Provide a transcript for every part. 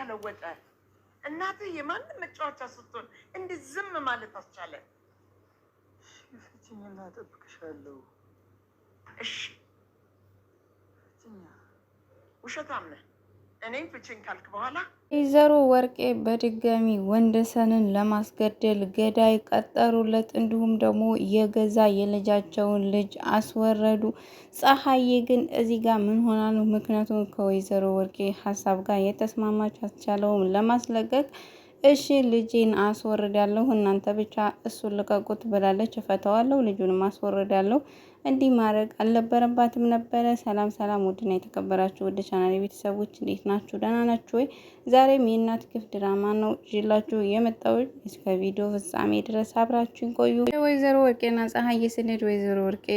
ተለወጠ? እናትህ የማንም መጫወቻ ስትሆን እንዴት ዝም ማለት አስቻለ? ፍቺኝና እጠብቅሻለሁ። እሺ ውሸታም ነህ። እኔም ፍቺኝ ካልክ በኋላ ወይዘሮ ወርቄ በድጋሚ ወንደሰንን ለማስገደል ገዳይ ቀጠሩለት። እንዲሁም ደግሞ የገዛ የልጃቸውን ልጅ አስወረዱ። ፀሐዬ ግን እዚህ ጋር ምን ሆና ነው? ምክንያቱም ከወይዘሮ ወርቄ ሀሳብ ጋር የተስማማች አስቻለውም ለማስለቀቅ እሺ ልጄን አስወርዳለሁ፣ እናንተ ብቻ እሱን ልቀቁት ብላለች። እፈተዋለሁ፣ ልጁንም አስወርዳለሁ። እንዲህ ማድረግ አልነበረባትም ነበረ። ሰላም ሰላም፣ ውድና የተከበራችሁ ውድ ቻናል ቤተሰቦች እንዴት ናችሁ? ደህና ናችሁ ወይ? ዛሬም የእናት ክፍል ድራማ ነው ይዤላችሁ የመጣሁት። እስከ ቪዲዮ ፍጻሜ ድረስ አብራችሁን ቆዩ። ወይዘሮ ወርቄና ፀሐዬ ስንሄድ ወይዘሮ ወርቄ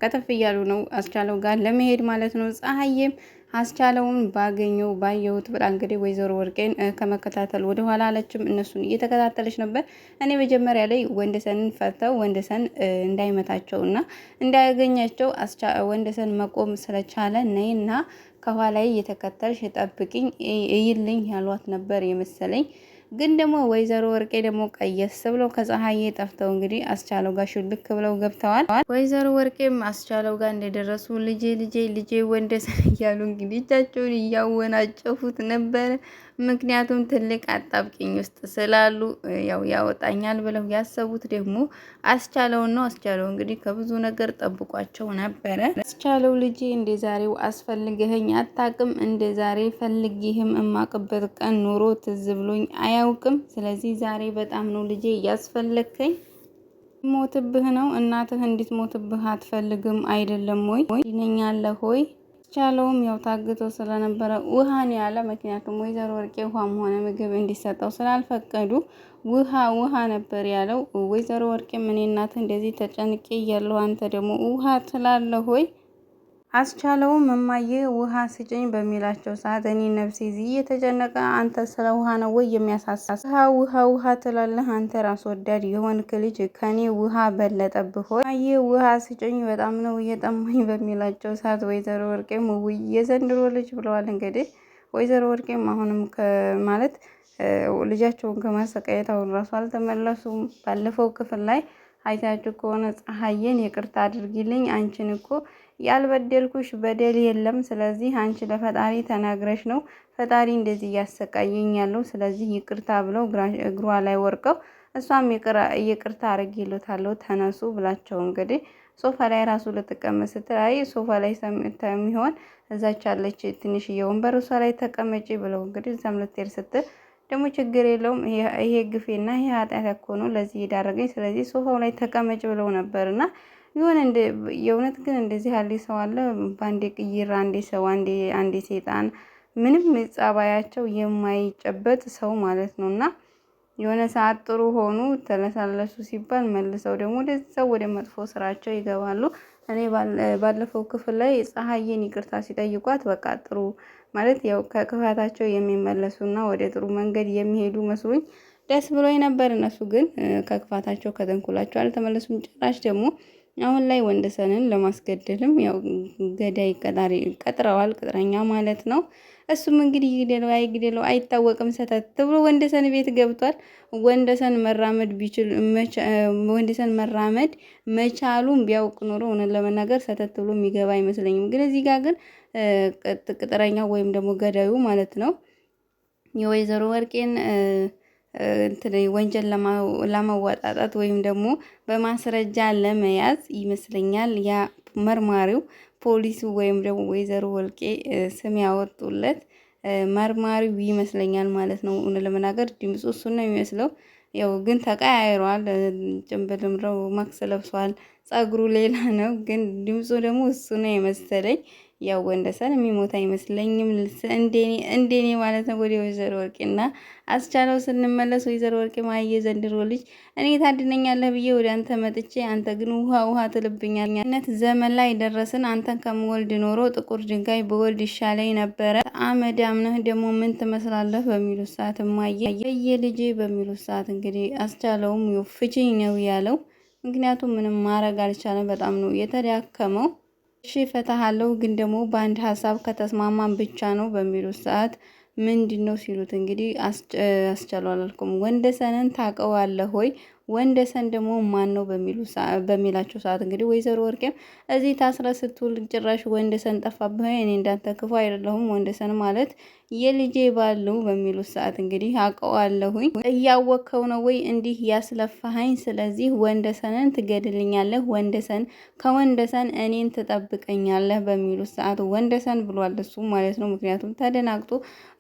ከተፍ እያሉ ነው አስቻለው ጋር ለመሄድ ማለት ነው። ፀሐዬም አስቻለውን ባየሁት ብላ እንግዲህ ወይዘሮ ወርቄን ከመከታተል ወደ ኋላ አለችም። እነሱን እየተከታተለች ነበር። እኔ መጀመሪያ ላይ ወንደሰንን ፈተው ወንደሰን እንዳይመታቸውና እንዳያገኛቸው ወንደሰን መቆም ስለቻለ ነይና ከኋላዬ እየተከተልሽ ጠብቂኝ እይልኝ ያሏት ነበር የመሰለኝ። ግን ደግሞ ወይዘሮ ወርቄ ደግሞ ቀየስ ብለው ከፀሐዬ ጠፍተው እንግዲህ አስቻለው ጋር ሽልክ ብለው ገብተዋል። ወይዘሮ ወርቄም አስቻለው ጋር እንደደረሱ ልጄ ወንደሰን እያሉ እንግዲህ እጃቸውን እያወናጨፉት ነበረ። ምክንያቱም ትልቅ አጣብቂኝ ውስጥ ስላሉ ያው ያወጣኛል ብለው ያሰቡት ደግሞ አስቻለውን ነው። አስቻለው እንግዲህ ከብዙ ነገር ጠብቋቸው ነበረ። አስቻለው ልጄ እንደ ዛሬው አስፈልገኸኝ አታውቅም፣ እንደ ዛሬ ፈልጊህም እማቅበት ቀን ኑሮ ትዝ ብሎኝ አያውቅም። ስለዚህ ዛሬ በጣም ነው ልጄ እያስፈለግከኝ። ሞትብህ ነው እናትህ እንድትሞትብህ አትፈልግም አይደለም ወይ? ይነኛለህ ሆይ? አስቻለውም ያው ታግቶ ስለነበረ ውሃን ያለ ምክንያቱም ወይዘሮ ወርቄ ውሃም ሆነ ምግብ እንዲሰጠው ስላልፈቀዱ ውሃ ነበር ያለው። ወይዘሮ ወርቄ እኔ እናትህ እንደዚህ ተጨንቄ እያለሁ አንተ ደግሞ ውሃ ትላለህ ሆይ? አስቻለውም እማዬ ውሃ ስጭኝ በሚላቸው ሰዓት እኔ ነፍሴ እዚህ እየተጨነቀ አንተ ስለ ውሃ ነው ወይ የሚያሳሳስ? ውሃ ትላለህ አንተ ራስ ወዳድ የሆንክ ልጅ ከኔ ውሃ በለጠብህ ሆይ? እማዬ ውሃ ስጭኝ በጣም ነው እየጠማኝ በሚላቸው ሰዓት ወይዘሮ ወርቄም ውይ የዘንድሮ ልጅ ብለዋል። እንግዲህ ወይዘሮ ወርቄም አሁንም ማለት ልጃቸውን ከማሰቃየት አሁን ራሱ አልተመለሱም። ባለፈው ክፍል ላይ አይታችሁ ከሆነ ፀሐዬን ይቅርታ አድርጊልኝ፣ አንቺን እኮ ያልበደልኩሽ በደል የለም። ስለዚህ አንቺ ለፈጣሪ ተናግረሽ ነው ፈጣሪ እንደዚህ እያሰቃየኝ ያለው። ስለዚህ ይቅርታ ብለው እግሯ ላይ ወርቀው እሷም ይቅርታ አድርጌልዎታለሁ ተነሱ ብላቸው እንግዲህ ሶፋ ላይ ራሱ ልትቀመጥ ስትል አይ ሶፋ ላይ የሚሆን እዛች አለች ትንሽዬ ወንበር እሷ ላይ ተቀመጪ ብለው እንግዲህ እዛም ልትሄድ ስትል ደግሞ ችግር የለውም ይሄ ግፌና ይሄ ኃጢአት እኮ ነው ለዚህ የዳረገኝ፣ ስለዚህ ሶፋው ላይ ተቀመጭ ብለው ነበርና ይሁን የእውነት ግን እንደዚህ ያለ ሰው አለ። በአንዴ ቅይር አንዴ ሰው አንዴ ሴጣን፣ ምንም ጸባያቸው የማይጨበጥ ሰው ማለት ነው። እና የሆነ ሰዓት ጥሩ ሆኑ ተለሳለሱ ሲባል መልሰው ደግሞ ወደዛው ወደ መጥፎ ስራቸው ይገባሉ። እኔ ባለፈው ክፍል ላይ ፀሐዬን ይቅርታ ሲጠይቋት በቃ ጥሩ ማለት ያው ከክፋታቸው የሚመለሱና ወደ ጥሩ መንገድ የሚሄዱ መስሎኝ ደስ ብሎኝ ነበር። እነሱ ግን ከክፋታቸው ከተንኩላቸው አልተመለሱም። ጭራሽ ደግሞ አሁን ላይ ወንደሰንን ለማስገደልም ያው ገዳይ ቀጥረዋል፣ ቅጥረኛ ማለት ነው። እሱም እንግዲህ ይግደለው አይታወቅም። ሰተት ብሎ ወንደሰን ቤት ገብቷል። ወንደሰን መራመድ መቻሉን ቢያውቅ ኖሮ እውነት ለመናገር ሰተት ብሎ የሚገባ አይመስለኝም። ግን እዚህ ጋር ግን ቅጥረኛው ወይም ደግሞ ገዳዩ ማለት ነው የወይዘሮ ወርቄን ወንጀል ለማወጣጣት ወይም ደግሞ በማስረጃ ለመያዝ ይመስለኛል ያ መርማሪው ፖሊሱ ወይም ደግሞ ወይዘሮ ወርቄ ስም ያወጡለት መርማሪው ይመስለኛል ማለት ነው። ለመናገር ድምፁ እሱን ነው የሚመስለው። ያው ግን ተቀያይሯል። ጭንብልም ማክስ ለብሷል። ጸጉሩ ሌላ ነው፣ ግን ድምፁ ደግሞ እሱ ነው የመሰለኝ። ያው ወንደሰን የሚሞት አይመስለኝም እንደኔ ማለት ነው። ወደ ወይዘሮ ወርቄና አስቻለው ስንመለስ ወይዘሮ ወርቄ ማየ ዘንድሮ ልጅ እኔ ታድነኛለህ ብዬ ወደ አንተ መጥቼ አንተ ግን ውሃ ትልብኛለህ። ዘመን ላይ ደረስን። አንተን ከምወልድ ኖሮ ጥቁር ድንጋይ በወልድ ይሻለኝ ነበረ። አመዳም ነህ ደግሞ ምን ትመስላለህ በሚሉት ሰዓት ማየ የልጄ በሚሉት ሰዓት እንግዲህ አስቻለውም ፍቺኝ ነው ያለው። ምክንያቱም ምንም ማድረግ አልቻለም። በጣም ነው የተዳከመው። እሺ ፈታሃለሁ ግን ደግሞ በአንድ ሀሳብ ከተስማማን ብቻ ነው በሚሉት ሰዓት ምንድነው ሲሉት እንግዲህ አስቻለው አላልኩም ወንደሰንን ታውቀዋለህ ሆይ? ወንደሰን ደግሞ ማን ነው በሚላቸው ሰዓት እንግዲህ ወይዘሮ ወርቄም እዚህ ታስረ ስትውል ጭራሽ ወንደሰን ጠፋብህ? እኔ እንዳንተ ክፉ አይደለሁም፣ ወንደሰን ማለት የልጄ ባል ነው በሚሉት ሰዓት እንግዲህ አውቀዋለሁኝ። እያወቅከው ነው ወይ እንዲህ ያስለፋኸኝ? ስለዚህ ወንደሰንን ትገድልኛለህ፣ ከወንደሰን እኔን ትጠብቀኛለህ በሚሉት ሰዓት ወንደሰን ብሏል እሱ ማለት ነው። ምክንያቱም ተደናግጦ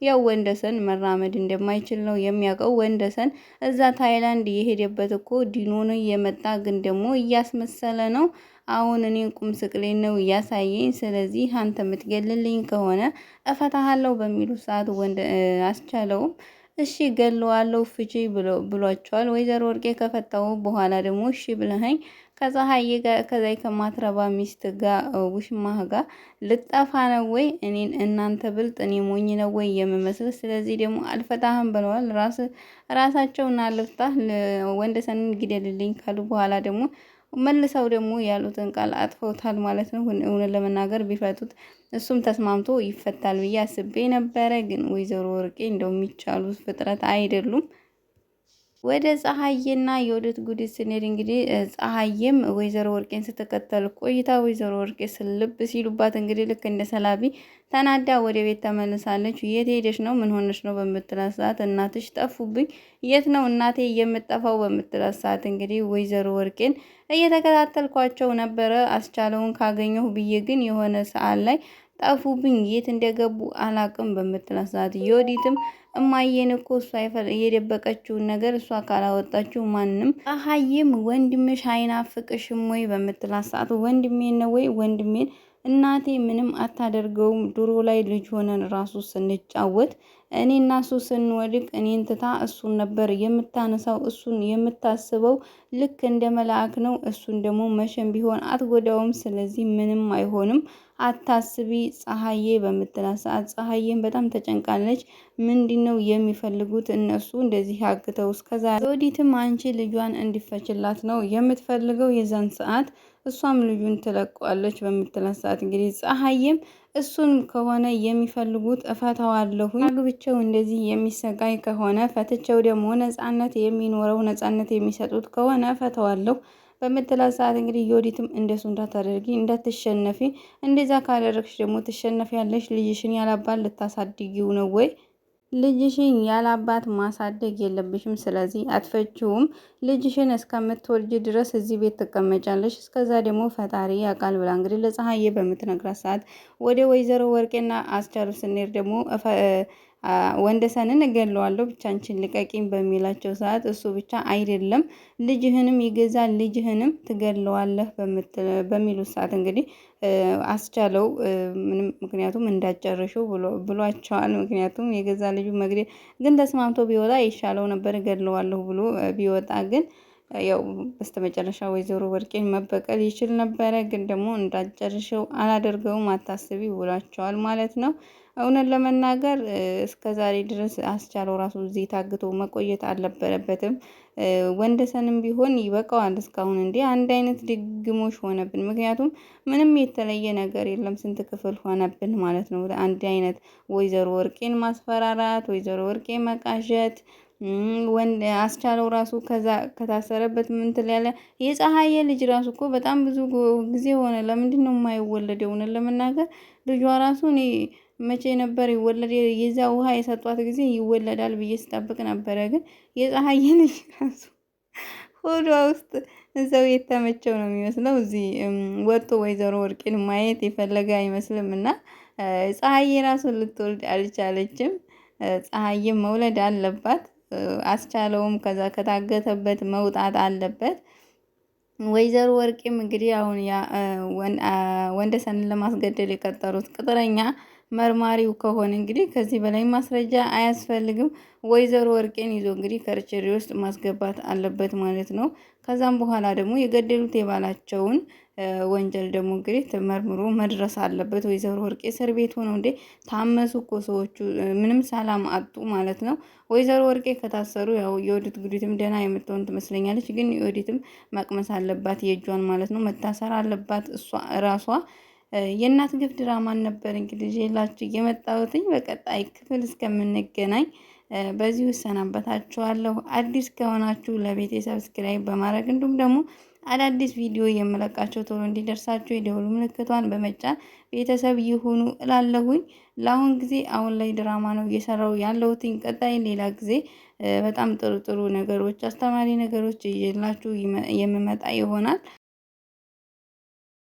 ያው ወንደሰን መራመድ እንደማይችል ነው የሚያውቀው። ወንደሰን እዛ ታይላንድ የሄደበት እኮ ዲኖ ነው የመጣ ግን ደግሞ እያስመሰለ ነው። አሁን እኔን ቁም ስቅሌን ነው እያሳየኝ። ስለዚህ አንተ የምትገልልኝ ከሆነ እፈታሃለሁ በሚሉ ሰዓት አስቻለውም እሺ ገለዋለሁ ፍቺ ብሏቸዋል። ወይዘሮ ወርቄ ከፈታው በኋላ ደግሞ እሺ ብለኸኝ ከፀሐዬ ጋር ከዛይ ከማትረባ ሚስት ጋር ውሽማህ ጋር ልጠፋ ነው ወይ? እኔን እናንተ ብልጥ እኔ ሞኝ ነው ወይ የምመስል? ስለዚህ ደግሞ አልፈታህም ብለዋል። ራሳቸውና ልፍታህ ወንደሰንን ግደልልኝ ካሉ በኋላ ደግሞ መልሰው ደግሞ ያሉትን ቃል አጥፈውታል ማለት ነው። እውነት ለመናገር ቢፈቱት እሱም ተስማምቶ ይፈታል ብዬ አስቤ ነበረ። ግን ወይዘሮ ወርቄ እንደው የሚቻሉት ፍጥረት አይደሉም። ወደ ፀሐዬና የወደት ጉዲት ስንሄድ እንግዲህ ፀሐዬም ወይዘሮ ወርቄን ስትከተል ቆይታ ወይዘሮ ወርቄ ስልብ ሲሉባት እንግዲህ ልክ እንደ ሰላቢ ተናዳ ወደ ቤት ተመልሳለች። የት ሄደሽ ነው? ምን ሆነሽ ነው? በምትላት ሰዓት እናትሽ ጠፉብኝ። የት ነው እናቴ የምጠፋው? በምትላት ሰዓት እንግዲህ ወይዘሮ ወርቄን እየተከታተልኳቸው ነበረ አስቻለውን ካገኘሁ ብዬ ግን የሆነ ሰዓት ላይ ጠፉብኝ፣ የት እንደገቡ አላቅም በምትላት ሰዓት የወዲትም እማዬን እኮ እሷ የደበቀችውን ነገር እሷ ካላወጣችው ማንም ፀሐይም ወንድምሽ አይናፍቅሽም ወይ በምትላት ሰዓት ወንድሜን ነው ወይ? ወንድሜን እናቴ ምንም አታደርገውም። ድሮ ላይ ልጅ ሆነን ራሱ ስንጫወት እኔና እሱ ስንወድቅ እኔን ትታ እሱን ነበር የምታነሳው፣ እሱን የምታስበው ልክ እንደ መልአክ ነው። እሱን ደግሞ መቼም ቢሆን አትጎዳውም። ስለዚህ ምንም አይሆንም አታስቢ ፀሐዬ በምትላት ሰዓት ፀሐዬን በጣም ተጨንቃለች። ምንድነው የሚፈልጉት እነሱ እንደዚህ አግተው እስከዛ? ዮዲትም አንቺ ልጇን እንዲፈችላት ነው የምትፈልገው። የዛን ሰዓት እሷም ልጁን ትለቀዋለች በምትላት ሰዓት እንግዲህ ፀሐዬም እሱን ከሆነ የሚፈልጉት እፈታዋለሁ፣ አግብቼው እንደዚህ የሚሰቃይ ከሆነ ፈትቼው ደግሞ ነጻነት የሚኖረው ነጻነት የሚሰጡት ከሆነ እፈታዋለሁ በምትላት ሰዓት እንግዲህ ዮዲትም እንደሱ እንዳታደርጊ እንዳትሸነፊ፣ እንደዛ ካደረግሽ ደግሞ ትሸነፊያለሽ። ልጅሽን ያላባት ልታሳድጊው ነው ወይ? ልጅሽን ያላባት ማሳደግ የለብሽም። ስለዚህ አትፈችውም። ልጅሽን እስከምትወልጅ ድረስ እዚህ ቤት ትቀመጫለሽ። እስከዛ ደግሞ ፈጣሪ ያውቃል ብላ እንግዲህ ለፀሐዬ በምትነግራት ሰዓት ወደ ወይዘሮ ወርቄና አስቻሉ ስንሄድ ደግሞ ወንደሰንን እገለዋለሁ ብቻ አንቺን ልቀቂኝ በሚላቸው ሰዓት እሱ ብቻ አይደለም ልጅህንም ይገዛል፣ ልጅህንም ትገለዋለህ በሚሉት ሰዓት እንግዲህ አስቻለው ምንም ምክንያቱም እንዳጨረሽው ብሏቸዋል። ምክንያቱም የገዛ ልጁ መግደል ግን ተስማምቶ ቢወጣ ይሻለው ነበር። እገለዋለሁ ብሎ ቢወጣ ግን ያው በስተመጨረሻ ወይዘሮ ወርቄን መበቀል ይችል ነበረ። ግን ደግሞ እንዳጨርሸው አላደርገውም አታስቢ ብሏቸዋል ማለት ነው። እውነት ለመናገር እስከ ዛሬ ድረስ አስቻለው ራሱ እዚህ ታግቶ መቆየት አልነበረበትም። ወንደሰንም ቢሆን ይበቃዋል እስካሁን። እንዴ አንድ አይነት ድግሞሽ ሆነብን። ምክንያቱም ምንም የተለየ ነገር የለም። ስንት ክፍል ሆነብን ማለት ነው። አንድ አይነት ወይዘሮ ወርቄን ማስፈራራት፣ ወይዘሮ ወርቄን መቃዠት ወንድ አስቻለው ራሱ ከዛ ከታሰረበት ምንትል ያለ የፀሐዬ ልጅ ራሱ እኮ በጣም ብዙ ጊዜ ሆነ። ለምንድን ነው የማይወለደው? እውነት ለመናገር ልጇ ራሱ እኔ መቼ ነበር ይወለድ? የዛ ውሃ የሰጧት ጊዜ ይወለዳል ብዬ ስጠብቅ ነበረ። ግን የፀሐዬ ልጅ ራሱ ሆዷ ውስጥ እዛው የተመቸው ነው የሚመስለው። እዚህ ወጥቶ ወይዘሮ ወርቄን ማየት የፈለገ አይመስልም። እና ፀሐዬ ራሱ ልትወልድ አልቻለችም። ፀሐዬ መውለድ አለባት። አስቻለውም ከዛ ከታገተበት መውጣት አለበት። ወይዘሮ ወርቄም እንግዲህ አሁን ወንደሰንን ለማስገደል የቀጠሩት ቅጥረኛ መርማሪው ከሆነ እንግዲህ ከዚህ በላይ ማስረጃ አያስፈልግም። ወይዘሮ ወርቄን ይዞ እንግዲህ ከርቸሪ ውስጥ ማስገባት አለበት ማለት ነው። ከዛም በኋላ ደግሞ የገደሉት የባላቸውን ወንጀል ደግሞ እንግዲህ ተመርምሮ መድረስ አለበት። ወይዘሮ ወርቄ እስር ቤት ሆነው እንዴ ታመሱ እኮ ሰዎቹ ምንም ሰላም አጡ ማለት ነው። ወይዘሮ ወርቄ ከታሰሩ ያው የወዲት ጉዲትም ደህና የምትሆን ትመስለኛለች። ግን የወዲትም መቅመስ አለባት የእጇን ማለት ነው። መታሰር አለባት እሷ ራሷ የእናት ግፍ ድራማን ነበር እንግዲህ ይዤላችሁ የመጣሁትኝ። በቀጣይ ክፍል እስከምንገናኝ በዚሁ እሰናበታችኋለሁ። አዲስ ከሆናችሁ ለቤቴ ሰብስክራይብ በማድረግ እንዲሁም ደግሞ አዳዲስ ቪዲዮ የምለቃቸው ቶሎ እንዲደርሳችሁ የደወሉ ምልክቷን በመጫን ቤተሰብ ይሁኑ እላለሁኝ። ለአሁን ጊዜ አሁን ላይ ድራማ ነው እየሰራው ያለሁትኝ። ቀጣይ ሌላ ጊዜ በጣም ጥሩ ጥሩ ነገሮች፣ አስተማሪ ነገሮች ይዤላችሁ የምመጣ ይሆናል።